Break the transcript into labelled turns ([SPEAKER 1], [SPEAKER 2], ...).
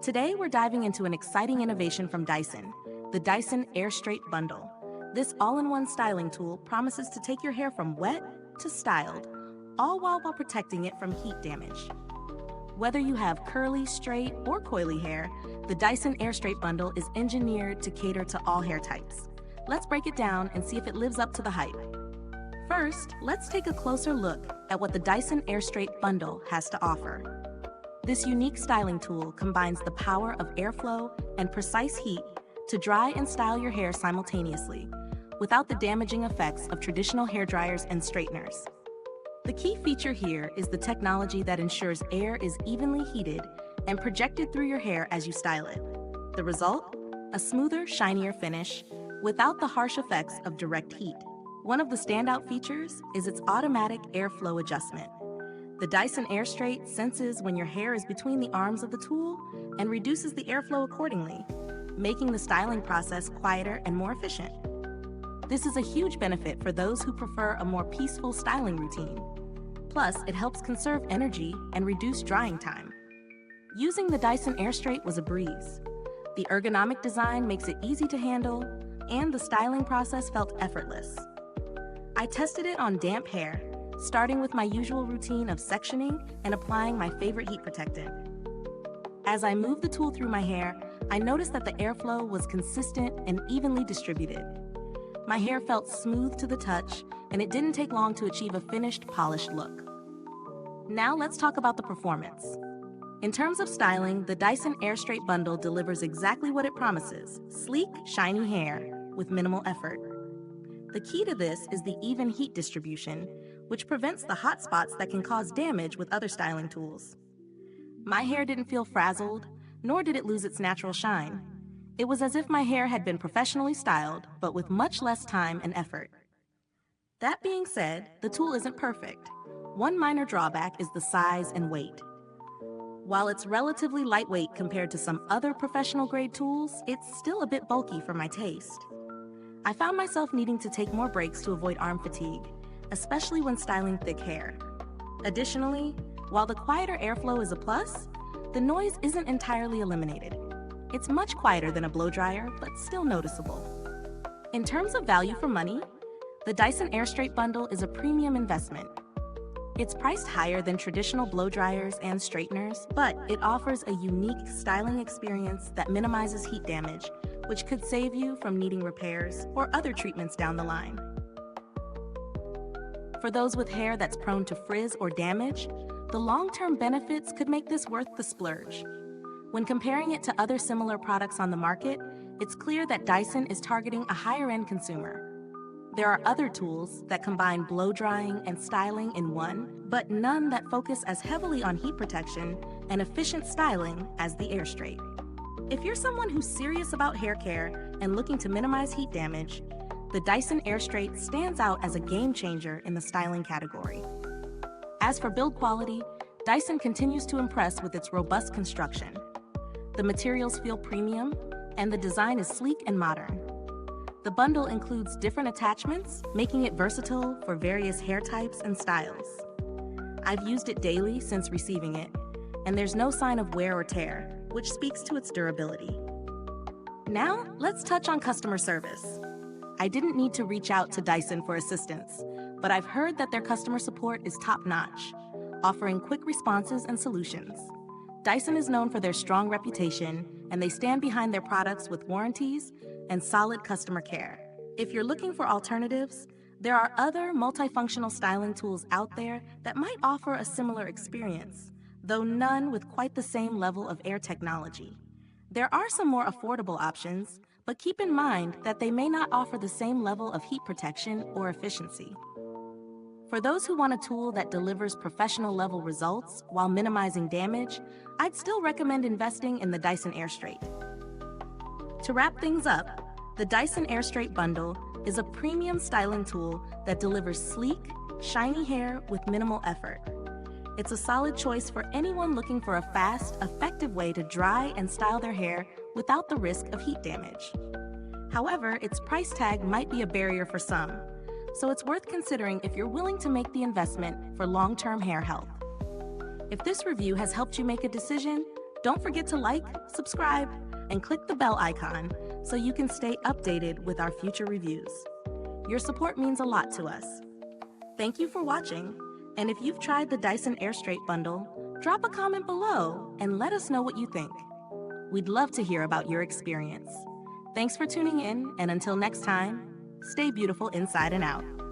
[SPEAKER 1] Today, we're diving into an exciting innovation from Dyson, the Dyson Airstrait Bundle. This all-in-one styling tool promises to take your hair from wet to styled, all while protecting it from heat damage. Whether you have curly, straight, or coily hair, the Dyson Airstrait Bundle is engineered to cater to all hair types. Let's break it down and see if it lives up to the hype. First, let's take a closer look at what the Dyson Airstrait Bundle has to offer. This unique styling tool combines the power of airflow and precise heat to dry and style your hair simultaneously, without the damaging effects of traditional hair dryers and straighteners. The key feature here is the technology that ensures air is evenly heated and projected through your hair as you style it. The result? A smoother, shinier finish without the harsh effects of direct heat. One of the standout features is its automatic airflow adjustment. The Dyson Airstrait senses when your hair is between the arms of the tool and reduces the airflow accordingly, making the styling process quieter and more efficient. This is a huge benefit for those who prefer a more peaceful styling routine. Plus, it helps conserve energy and reduce drying time. Using the Dyson Airstrait was a breeze. The ergonomic design makes it easy to handle, and the styling process felt effortless. I tested it on damp hair, starting with my usual routine of sectioning and applying my favorite heat protectant. As I moved the tool through my hair, I noticed that the airflow was consistent and evenly distributed. My hair felt smooth to the touch, and it didn't take long to achieve a finished, polished look. Now let's talk about the performance. In terms of styling, the Dyson Airstrait Bundle delivers exactly what it promises: sleek, shiny hair with minimal effort. The key to this is the even heat distribution, which prevents the hot spots that can cause damage with other styling tools. My hair didn't feel frazzled, nor did it lose its natural shine. It was as if my hair had been professionally styled, but with much less time and effort. That being said, the tool isn't perfect. One minor drawback is the size and weight. While it's relatively lightweight compared to some other professional-grade tools, it's still a bit bulky for my taste. I found myself needing to take more breaks to avoid arm fatigue, especially when styling thick hair. Additionally, while the quieter airflow is a plus, the noise isn't entirely eliminated. It's much quieter than a blow dryer, but still noticeable. In terms of value for money, the Dyson Airstrait Bundle is a premium investment. It's priced higher than traditional blow dryers and straighteners, but it offers a unique styling experience that minimizes heat damage, which could save you from needing repairs or other treatments down the line. For those with hair that's prone to frizz or damage, the long-term benefits could make this worth the splurge. When comparing it to other similar products on the market, it's clear that Dyson is targeting a higher-end consumer. There are other tools that combine blow drying and styling in one, but none that focus as heavily on heat protection and efficient styling as the Airstrait. If you're someone who's serious about hair care and looking to minimize heat damage, the Dyson Airstrait stands out as a game changer in the styling category. As for build quality, Dyson continues to impress with its robust construction. The materials feel premium, and the design is sleek and modern. The bundle includes different attachments, making it versatile for various hair types and styles. I've used it daily since receiving it, and there's no sign of wear or tear, which speaks to its durability. Now, let's touch on customer service. I didn't need to reach out to Dyson for assistance, but I've heard that their customer support is top-notch, offering quick responses and solutions. Dyson is known for their strong reputation, and they stand behind their products with warranties and solid customer care. If you're looking for alternatives, there are other multifunctional styling tools out there that might offer a similar experience, though none with quite the same level of air technology. There are some more affordable options, but keep in mind that they may not offer the same level of heat protection or efficiency. For those who want a tool that delivers professional-level results while minimizing damage, I'd still recommend investing in the Dyson Airstrait. To wrap things up, the Dyson Airstrait Bundle is a premium styling tool that delivers sleek, shiny hair with minimal effort. It's a solid choice for anyone looking for a fast, effective way to dry and style their hair without the risk of heat damage. However, its price tag might be a barrier for some, so it's worth considering if you're willing to make the investment for long-term hair health. If this review has helped you make a decision, Don't forget to like, subscribe, and click the bell icon so you can stay updated with our future reviews. Your support means a lot to us. Thank you for watching, and if you've tried the Dyson Airstrait Bundle, drop a comment below and let us know what you think. We'd love to hear about your experience. Thanks for tuning in, and until next time, stay beautiful inside and out.